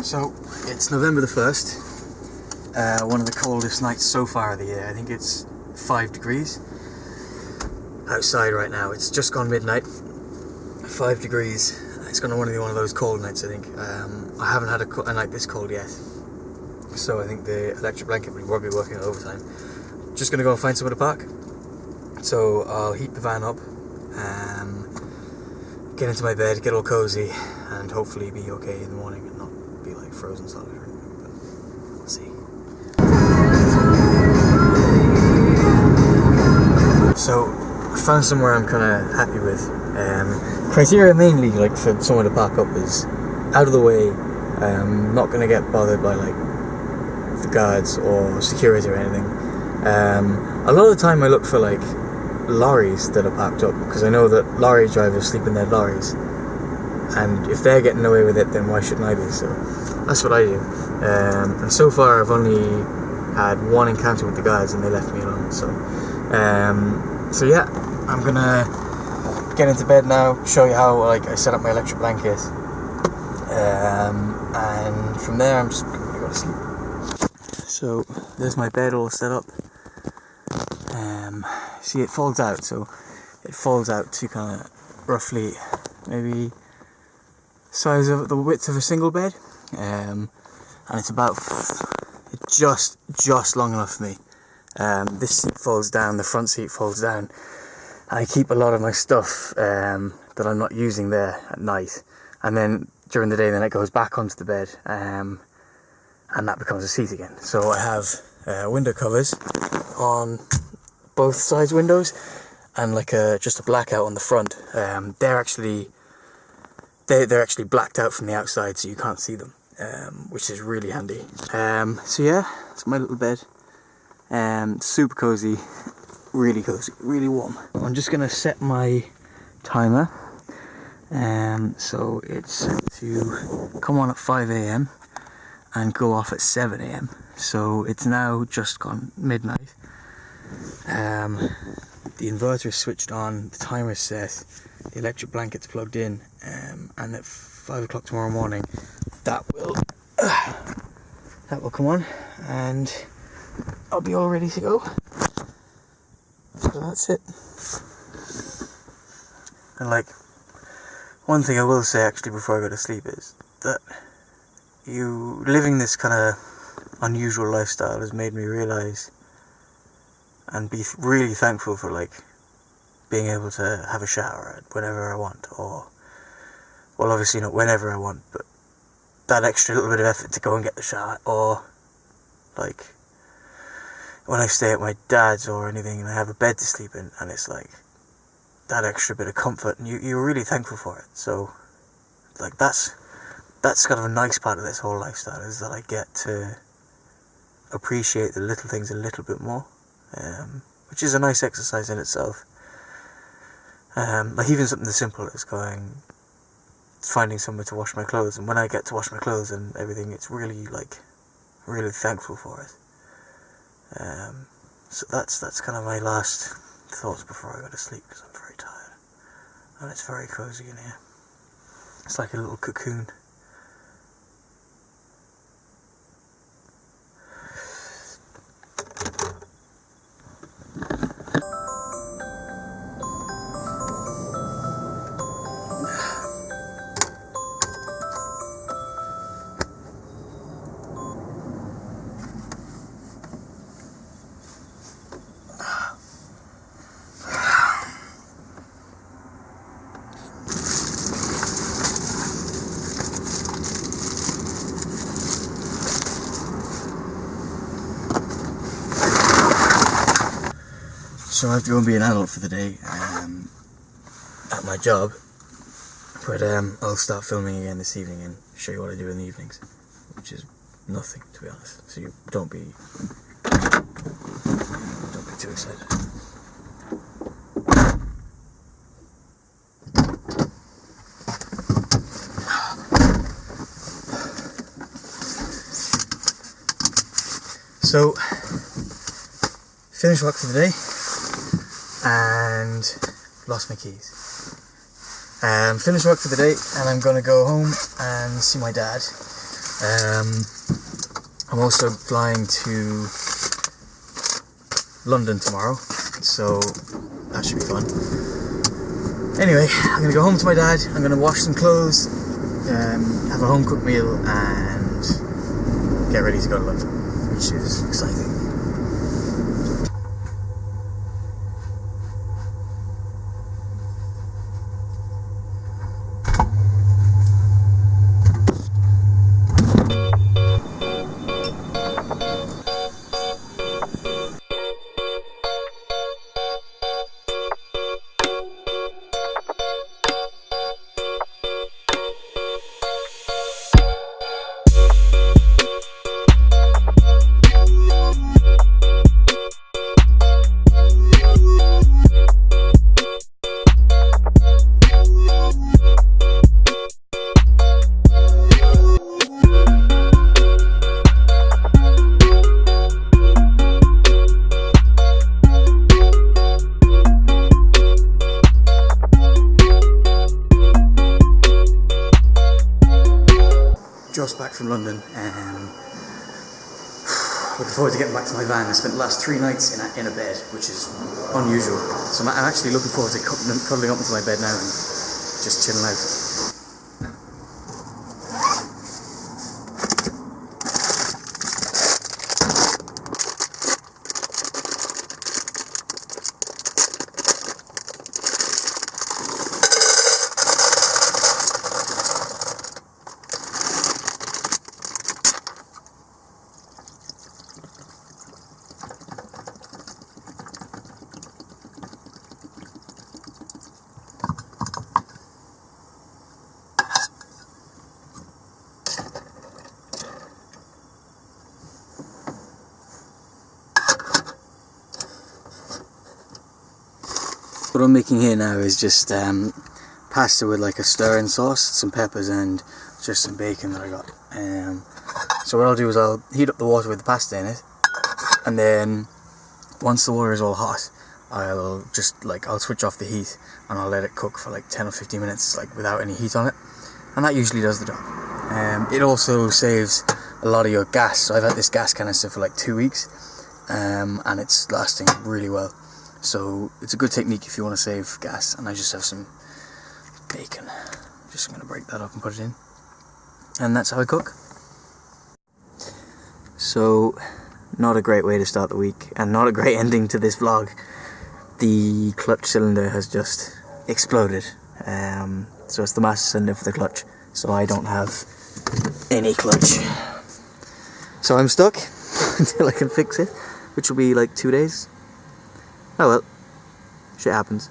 So it's November the 1st, one of the coldest nights so far of the year. I think it's 5 degrees outside right now. It's just gone midnight, 5 degrees. It's going to be one of those cold nights, I think. I haven't had a night this cold yet, so I think the electric blanket will be working overtime. Just going to go and find somewhere to park, so I'll heat the van up, get into my bed, get all cozy, and hopefully be okay in the morning and not be like frozen solid or anything, but we'll see. So I found somewhere I'm kind of happy with. Criteria mainly like for somewhere to park up is out of the way, not going to get bothered by like the guards or security or anything. A lot of the time I look for like lorries that are parked up, because I know that lorry drivers sleep in their lorries, and if they're getting away with it, then why shouldn't I be? So that's what I do. And so far I've only had one encounter with the guards and they left me alone. So yeah, I'm gonna get into bed now, show you how like I set up my electric blanket, and from there I'm just gonna go to sleep. So there's my bed all set up. See, it folds out, so it folds out to kind of roughly maybe size of the width of a single bed, and it's about just long enough for me. This seat folds down, the front seat folds down, and I keep a lot of my stuff that I'm not using there at night, and then during the day then it goes back onto the bed, and that becomes a seat again. So I have window covers on both sides windows, and like just a blackout on the front. They're actually blacked out from the outside, so you can't see them, which is really handy. So yeah, it's my little bed. Super cozy, really warm. I'm just gonna set my timer, so it's to come on at 5 a.m. and go off at 7 a.m. So it's now just gone midnight. The inverter is switched on, the timer is set, the electric blanket's plugged in, and at 5 o'clock tomorrow morning that will come on, and I'll be all ready to go. So that's it. And like, one thing I will say actually before I go to sleep is that living this kind of unusual lifestyle has made me realise and be really thankful for like being able to have a shower whenever I want, or well, obviously not whenever I want, but that extra little bit of effort to go and get the shower, or like when I stay at my dad's or anything and I have a bed to sleep in, and it's like that extra bit of comfort, and you're really thankful for it. So like that's kind of a nice part of this whole lifestyle, is that I get to appreciate the little things a little bit more, which is a nice exercise in itself. Like even something as simple as finding somewhere to wash my clothes, and when I get to wash my clothes and everything, it's really thankful for it. So that's kind of my last thoughts before I go to sleep, because I'm very tired, and it's very cozy in here. It's like a little cocoon. So I have to go and be an adult for the day at my job, but I'll start filming again this evening and show you what I do in the evenings, which is nothing, to be honest. So you don't be too excited. So finished work for the day and lost my keys. Finished work for the day and I'm going to go home and see my dad. I'm also flying to London tomorrow, so that should be fun. Anyway, I'm going to go home to my dad, I'm going to wash some clothes, have a home cooked meal and get ready to go to London, which is exciting. Just back from London and looking forward to getting back to my van. I spent the last 3 nights in a bed, which is unusual. So I'm actually looking forward to cuddling up into my bed now and just chilling out. What I'm making here now is just pasta with like a stirring sauce, some peppers and just some bacon that I got. So what I'll do is I'll heat up the water with the pasta in it, and then once the water is all hot, I'll switch off the heat and I'll let it cook for like 10 or 15 minutes like without any heat on it, and that usually does the job. It also saves a lot of your gas. So I've had this gas canister for like 2 weeks, and it's lasting really well. So it's a good technique if you want to save gas. And I just have some bacon. Just going to break that up and put it in. And that's how I cook. So, not a great way to start the week, and not a great ending to this vlog. The clutch cylinder has just exploded. So it's the master cylinder for the clutch. So I don't have any clutch. So I'm stuck until I can fix it, which will be like 2 days. Oh well, shit happens.